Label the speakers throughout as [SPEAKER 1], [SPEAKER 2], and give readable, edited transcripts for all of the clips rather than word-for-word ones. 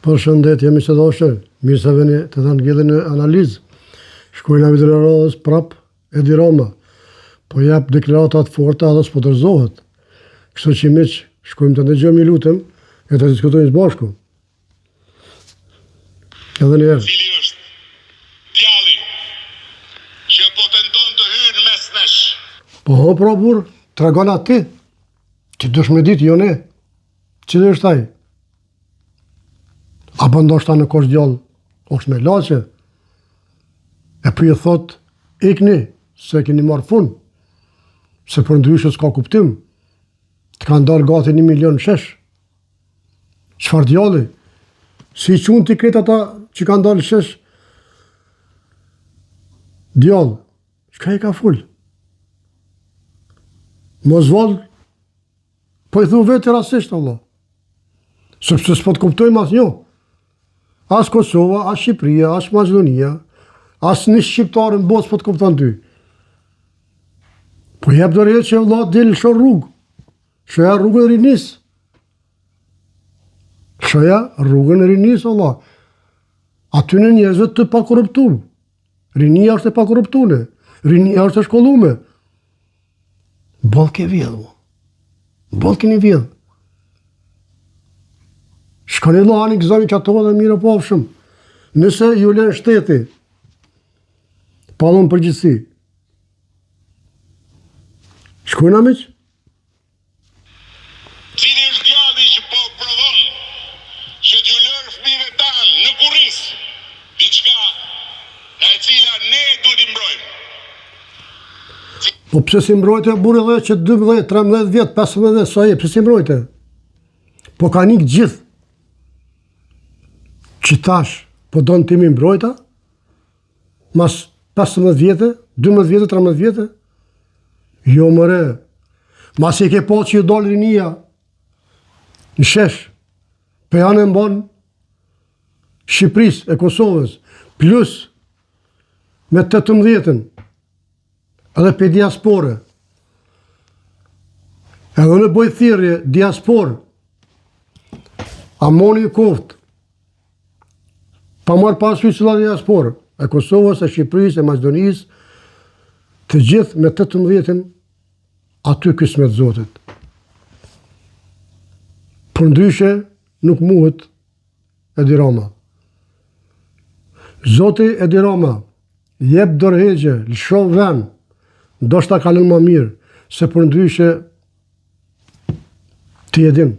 [SPEAKER 1] Përshëndetje, mi që doshe, mirë se veni të dhe ngellin në analizë. Shkojnë a vidrërodhës prap Edi Rama, po jep deklaratat forta edhe s'po dërzohet. Kështu që miq, shkojmë të ndëgjojmë i lutem e të diskutojmë së bashku. Edhe njerë.
[SPEAKER 2] Cili është djalli që po tenton të hyrë mes nesh?
[SPEAKER 1] Po pra burr, tregon aty, që dush me ditë, jo ne. Cili është ai? Apo ndoshta në kosh djallë, është me lache, e për i thot, ikni, se keni marrë fun, se për ndryshë s'ka kuptim, të kanë darë gati 1 milion shesh. Qfar djalli? Si qunë t'i kretë ata që kanë darë shesh? Djallë, qka i ka full? Mos valë, po i thu vetë rasisht, Allah. Sepse s'po të kuptojmë as njo. As Kosova, as Shqipëria, as Maqedonia, as një shqiptarë në botë s'po të kupton ty. Po jep dërjet që Allah dilë shë rrugë. Shëja rrugën e rinis. Shëja rrugën e rinis, Allah. Aty në njerëzve të pa korruptuar. Rinia është e pa korruptuar. Rinia është e shkollume. Bolke vjedhë. Bolke një vjedhë. Shkoni lani gëzoni që ato dhe mire pofshëm. Nëse ju len shteti, palon përgjithsi. Shkojnë amiq?
[SPEAKER 2] Cili është djalli që po prodhon që t'ju lërë fëmijëve tanë në kurris diçka nga e cila ne duhet i mbrojmë?
[SPEAKER 1] Po pse si mbrojte burë dhe që 12, 13 vjetë, 15 vjetë, sa pse si mbrojte? Po ka një gjithë. Që tash, po donë timi mbrojta, mas 15 vjetë, 12 vjetë, 13 vjetë, jo mëre, mas i ke po që ju dollë rinia, në shesh, për janë e mbanë Shqipëris e Kosovës, plus me 18-ën, edhe për diaspore, edhe në bojthirje diaspore, a moni i koftë, pa marë pasur cila diasporë, e Kosovës, e Shqipërisë, e Maqedonisë, të gjithë me 18-ën, aty kismet Zotit. Për ndryshe, nuk muhet Edi Rama. Zoti Edi Rama, jep dërhegje, lëshon vend, ndoshta kalon më mirë, se për ndryshe, ti e din.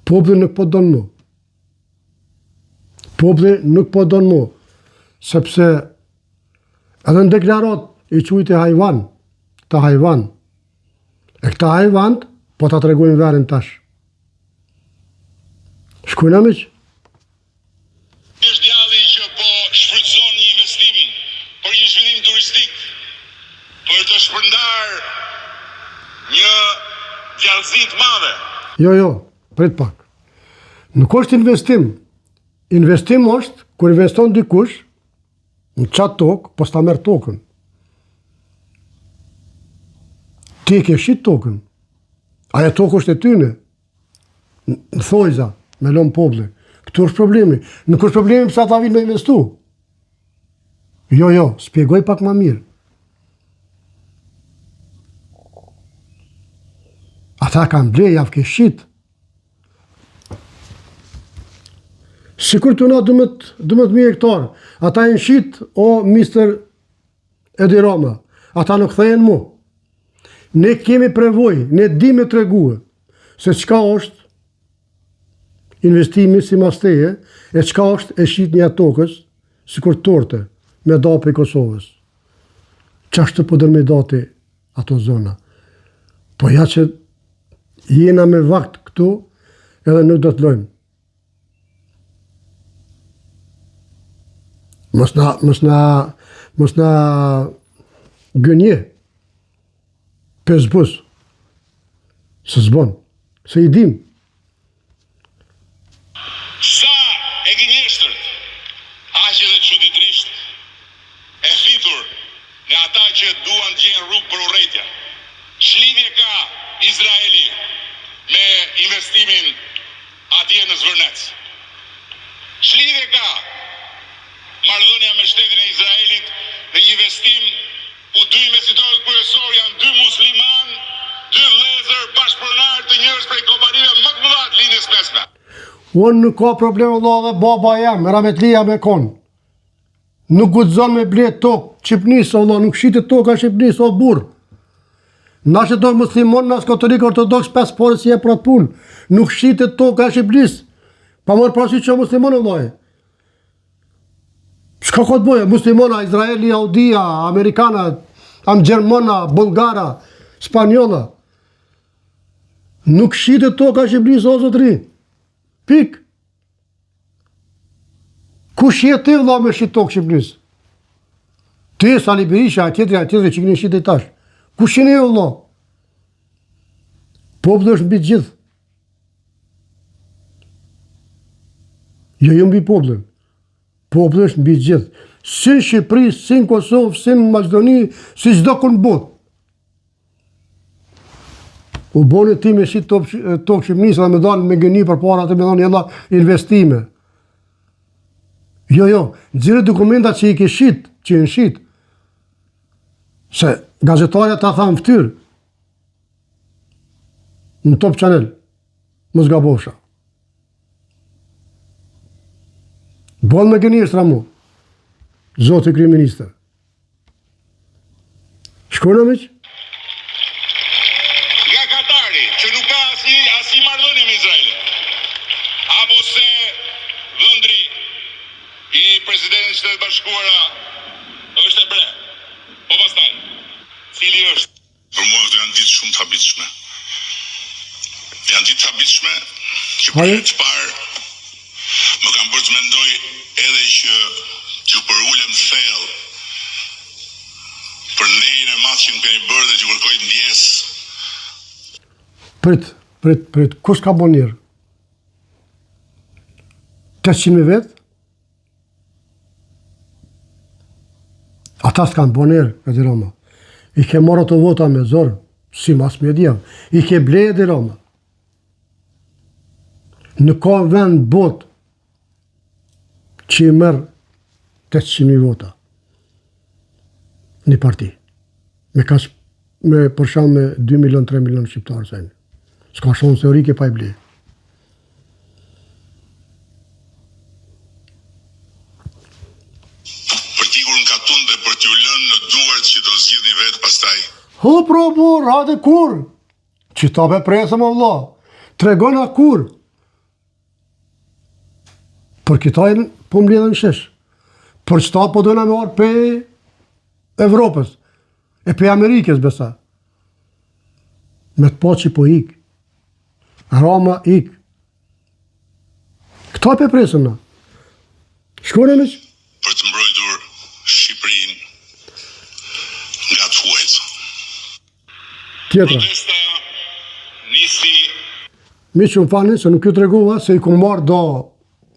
[SPEAKER 1] Populli nuk po don mu. Populli nuk po don mu, sepse edhe në deklarat i quajti hajvan, ta hajvan. E këta hajvan, po ta tregojnë verin tash. Shkojnë amiq?
[SPEAKER 2] Është djalli që po shfrytëzon një investim për një zhvillim turistik, për të shpërndar një djallësi të madhe.
[SPEAKER 1] Jo, prit pak. Nuk është investim. Investim është kur investon dikush në qatë tokë, po s'ta merë tokën. Ti ke shit tokën. Aja tokë është e tyne. Në thojza, me lomë populli. Këtu është problemi. Nuk është problemi pësa ta vinë me investu. Jo, spjegoj pak ma mirë. Ata kanë blej, javë ke shit. Sikur të na 12.000 hektarë, ata e në shit, o Mr. Edi Rama, ata nuk thejnë mu. Ne kemi prevoj, ne di me tregue, se qka është investimi si masteje, e qka është e shit një tokës, sikur torte, me dape i Kosovës. Qashtë po dërme dati ato zona. Po ja që jena me vakt këtu, edhe nuk do të lojmë. Mos na gënje për zbus. Se zbon. Se i dim.
[SPEAKER 2] Sa e gënjeshtërt, aqe dhe çuditërisht e fitur nga ata që duan të gjenë rrugë për urrëtia. Ç'lidhje ka Izraeli me investimin atje në Burnett. Ç'lidhje ka marrëdhënia me shtetin e Izraelit në një investim ku dy investitorët kryesor janë dy musliman, dy vëllezër bashkëpronar të njërës prej kompanive më të mëdha të lindjes mesme.
[SPEAKER 1] Unë nuk ka problem Allah dhe baba jam, Rametlia me konë. Nuk guxon me blet tokë, Shqipnis, Allah, nuk shitet toka Shqipnis, o burë. Na që do muslimon, nas katolik ortodoks, 5 porë si e për atë punë. Nuk shitet toka Shqipnis. Pa mërë prasi që muslimon, Allah. Shka ka të boje? Muslimona, Izraeli, Audia, Amerikana, Gjermana, Bulgara, Spanjola. Nuk shitet toka Shqipnis, o zotri. Pik. Kush je ti vëlla me shit tokë Shqipnis? Ti, Sali Berisha, tjetëri që këni shit e tash. Kush jeni ju vëlla? Populli është mbi gjithë. Jo mbi popullin. Populli është mbi gjithë. Si në Shqipëri, si në Kosovë, si në Maqedoni, si çdo ku në botë. U boni ti me shit tokë Shqipnis dhe me dalë me gëni për para të me dalë jella investime. Jo, nxirë dokumentat që i ke shit, që i në shit. Se gazetarja ta thamë ftyrë. Në Top Channel. Mos gabosha. Bon me gënishtra mu. Zoti kryeministër. Shkona miq?
[SPEAKER 2] Nga Katari, që nuk ka asnjë marrëdhënie me Izraelin. Apo se dhëndri i presidentit të Shtetit Bashkuara është ebre. Po pastaj, cili është? Për mua këto janë ditë shumë të habitshme. Janë ditë të habitshme që për herë të parë më kam bërë të mendoj edhe që t'ju përulem thellë për ndejën e madh që më keni bërë dhe t'ju kërkoj ndjes.
[SPEAKER 1] Prit, kush ka bo njerë? 800.000 vetë? Ata s'kanë bo njerë, këti Roma. I ke marrë të vota me zorë, si mas media. I ke blejë dhe Roma. Në ka vend botë që i merë 800.000 vota. Një parti. Me përsham me 2 milion, 3 milion shqiptarë sajnë. S'ka shonë teorike pa i blejë.
[SPEAKER 2] Për t'ikur në katun dhe për t'ju lënë në duart që do zgjidhni vetë pastaj.
[SPEAKER 1] Ho pro bur, hajde kur? Që ta be presëm o vlla. Tregona kur? Për kitajnë po mbledhen shesh. Për qëta po dojna me orë pe Evropës. E pe Amerikës besa. Me të po që po ik. Roma ik. Këta pe presëm na. Shkone me që?
[SPEAKER 2] Për të mbrojtur Shqipërinë nga të huajt.
[SPEAKER 1] Tjetra.
[SPEAKER 2] Protesta nisi
[SPEAKER 1] Mi që më fani, se nuk ju të regova, se i ku marrë do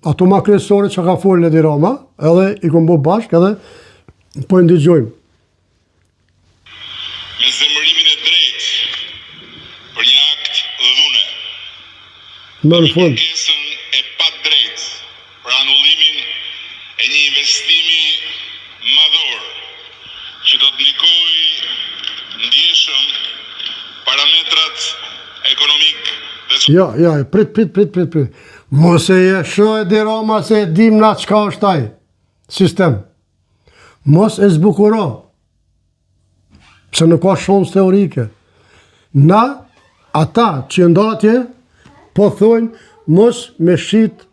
[SPEAKER 1] ato ma kryesore që ka folën e di Roma, edhe i ku mbo bashkë, edhe po i ndigjojmë.
[SPEAKER 2] me zemërimin e drejtë për një akt dhune.
[SPEAKER 1] Në në fund.
[SPEAKER 2] Kërkesën e pa drejtë për anullimin e një investimi madhor që do të ndikojë ndjeshëm parametrat ekonomik dhe
[SPEAKER 1] Ja, prit. Mos e jeshoj di Roma se dim na çka është taj sistem. Mos e zbukuro. Se nuk ka shumë teorike. Na, ata që ndatje, po thojnë mos me shit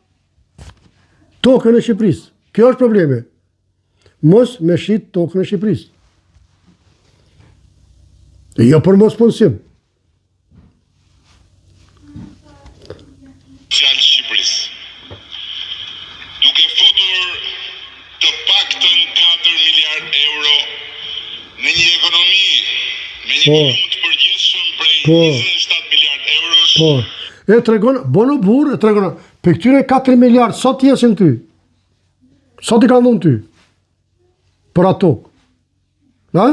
[SPEAKER 1] tokën e Shqipërisë. Kjo është problemi. Mos me shit tokën e Shqipërisë. Jo për mos punësim.
[SPEAKER 2] social Shqipërisë. Duke futur të paktën 4 miliard euro në një ekonomi me një volum të përgjithshëm prej 27 miliard eurosh.
[SPEAKER 1] Po, e tregon, bono burë, e tregon, për këtyre 4 miliard, sot jesin ty? Sot i kanë dhënë ty? Për ato. Na?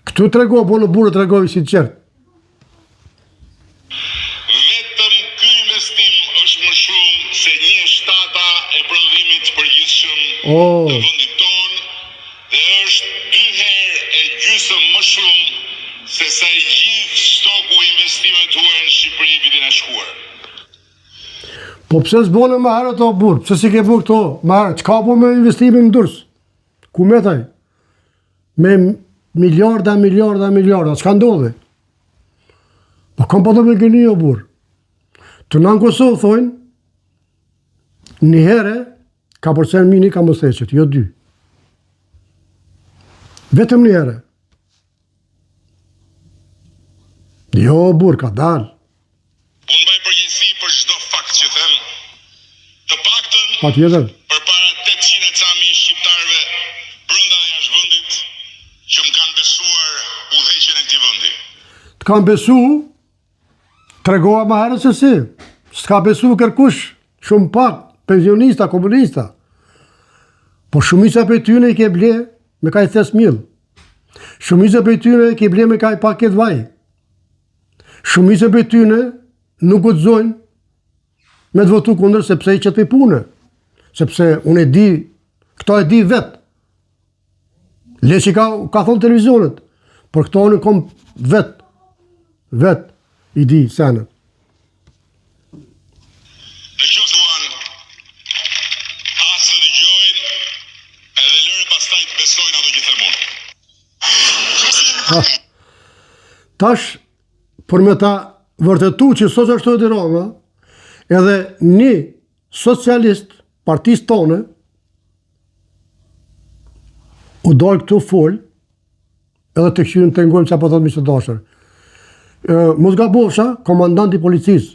[SPEAKER 1] Këtu trego, bono burë, tregoj si qertë.
[SPEAKER 2] Vetëm ky investim është më shumë të vendit tonë dhe është 2 herë e gjysmë më shumë se sa i gjithë stoku i investimeve tuaja në Shqipëri vitin e shkuar.
[SPEAKER 1] Po pse s'bone më herët o burr? Pse si ke bu këto më herët? Çka po me investimin në durs? Ku me taj? Me miliarda, çka ndodhi? Po kam po të me gëni o burr. Të në Kosovë thojnë, një herë ka përcen mini ka mësteqet, jo 2. Vetëm një herë. Jo, burr, ka dalë.
[SPEAKER 2] Unë mbaj përgjegjësi për çdo fakt që them, të paktën
[SPEAKER 1] Patjetër.
[SPEAKER 2] përpara 800 e ca mijë shqiptarëve brenda dhe jashtë vendit që më kanë besuar udhëheqjen e këtij vendi.
[SPEAKER 1] Të kam besu, tregova më herët se si. S'ka besu kërkush, shumë pak, pensionista, komunista. Po shumica për tyne i ke ble me kaj thes mill. Shumica për tyne i ke ble me kaj paket vaj. Shumica për tyne nuk guxojnë me të votu kundër sepse i qëtë për punë. Sepse unë e di, këto e di vetë. Le që ka thonë televizionet, për këto unë kom vetë i di senët.
[SPEAKER 2] Në qoftë tuan, asë të dëgjojnë, edhe lërë pastaj të besojnë ato që them unë.
[SPEAKER 1] Tash, për me ta vërtetu që sot është të Roma, edhe një socialist, partisë tonë, u dojë këtu full, edhe të këshirën të ngojmë që apo thotë mishë të dashër. Mos gabosha, komandanti policisë,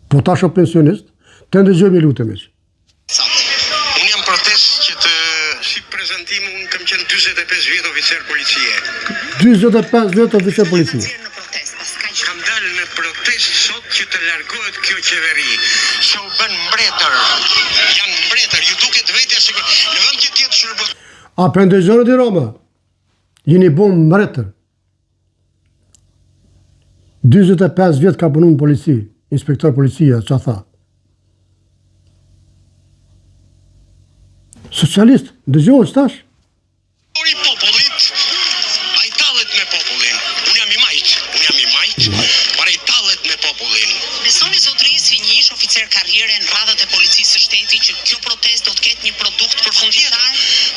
[SPEAKER 1] po tash o pensionist, të ndëgjojmë i lutëm eq.
[SPEAKER 3] Unë jam protest që të si prezantim unë kam qenë 45 vjet oficer policie.
[SPEAKER 1] 45 vjet oficer policie.
[SPEAKER 3] Kam dalë në protest sot që të largohet kjo qeveri. Se u bën mbretër. Janë mbretër, ju duket vetja se në vend që tjetë shërbës.
[SPEAKER 1] A për ndëgjojnë i Roma, jeni bon mbretër. 25 vjet ka punu në polici, inspektor policia, që tha. Socialist, dëgjohë stash?
[SPEAKER 3] I popullit, a i tallet me popullin. Unë jam i majt, por i tallet me popullin.
[SPEAKER 4] Besoni zotërisë Finjish, oficer karriere në radhët e policisë së shtetit, që kjo protest do të ketë një produkt përfunditar?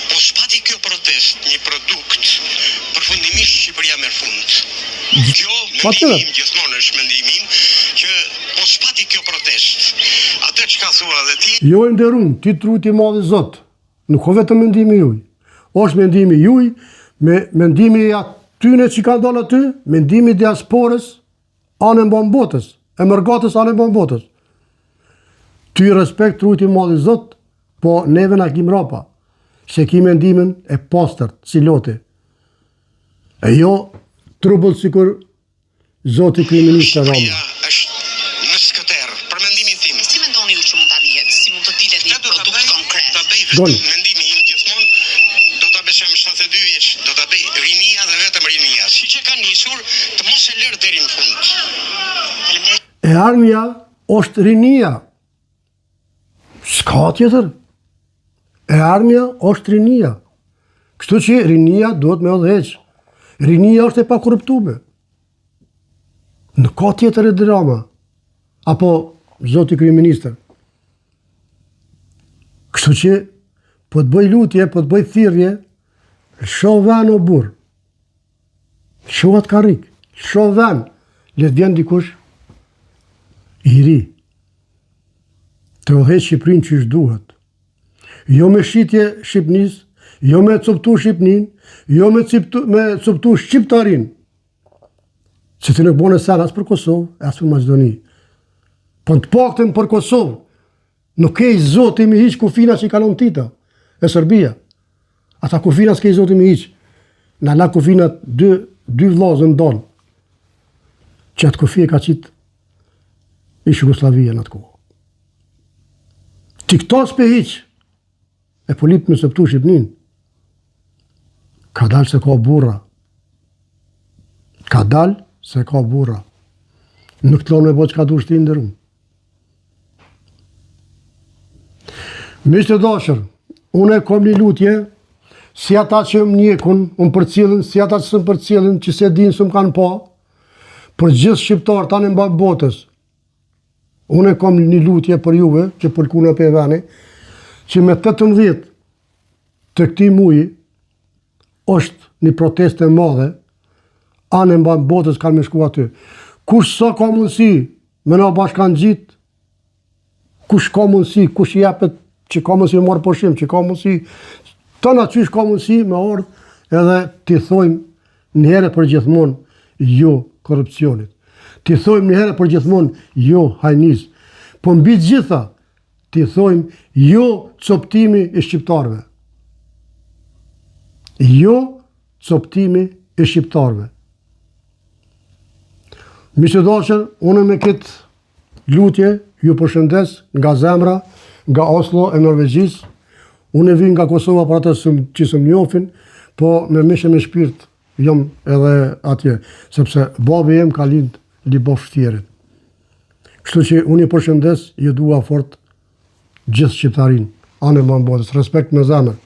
[SPEAKER 3] Po s'pati kjo protest një produkt, përfundimisht Shqipëria merr fund. Kjo mendimin gjithmonë është mendimin që po s'pati kjo protest. Atë çka thua dhe ti?
[SPEAKER 1] Jo e nderun, ti truti madhi Zot. Nuk o vetëm mendimi juj. Është mendimi juj, me mendimi atyne që ka ndonë aty, mendimi diasporës, anën botës, e mërgatës anën botës. Ty respekt truti madhi Zot, po neve na kim rapa, se ki mendimin e pastërt, si loti. E jo trubull sikur Zoti kryeminist e Roma.
[SPEAKER 3] Është në skëter, për mendimin tim.
[SPEAKER 4] Si mendoni ju që mund ta lihet? Si mund të dilet një produkt konkret?
[SPEAKER 3] Ta bëj vetëm mendimin im gjithmonë, do ta besojm 72 vjeç, do ta bëj rinia dhe vetëm rinia. Siç e ka nisur, të mos e lër deri në fund.
[SPEAKER 4] Faleminderit.
[SPEAKER 1] E armja është rinia. S'ka tjetër. E armja është rinia. Kështu që rinia duhet me udhëheq. Rinia është e pa korruptume. Nuk ka tjetër e drama. Apo zoti kryeministër. Kështu që po të bëj lutje, po të bëj thirrje, shoh vën o burr. Shoh atë karrik. Shoh vën. Le të vjen dikush i ri. Të udhëheq Shqipërinë që duhet. Jo me shitje Shqipënisë, jo me coptu Shqipnin, jo me coptu Shqiptarin. Që të nuk bone sen as për Kosovë, as për Maqedoni. Po në të paktën për Kosovë, nuk ke i zoti mi hiq kufina që i kalon tita, e Serbia. Ata kufina s'ke i zoti mi hiq. Në la kufinat dy vllazë në donë. Që atë kufi e ka qitë ish Jugoslavia në atë kohë. Ti këto s'pe hiq, e polit me sëptu Shqipnin. Ka dalë se ka burra. Ka dalë se ka burra. Nuk të lonë me bo që ka du shti ndërun. Miq të dashur, unë kam një lutje, si ata që më njekun, unë përcjellin, si ata që s'm përcjellin, që se dinë s'm kanë pa, për gjithë shqiptarë tani mbas botës. Unë kam një lutje për juve, që përkuna për veni, që me 18 të këtij muji është një protestë e madhe, anë mbas botës kanë me shku aty. Kush sa ka mundësi me na bashkangjit, kush ka mundësi, kush jepet që ka mundësi me marrë pushim, që ka mundësi, të na qysh ka mundësi me ardhë edhe t'i thojmë një herë për gjithmonë jo korrupsionit. T'i thojmë një herë për gjithmonë jo hajnis. Po mbi gjitha t'i thojmë jo coptimi i shqiptarëve. Jo coptimi i shqiptarëve. Miq të dashur, unë me këtë lutje ju përshëndes nga zemra, nga Oslo e Norvegjisë. Unë vin nga Kosova për ata që s'm njohin, po me mishë me shpirt jam edhe atje, sepse babi jem ka lind Libov Shtjerit. Kështu që unë i përshëndes, ju dua fort gjithë shqiptarin, anë e mbotës, respekt me zemër.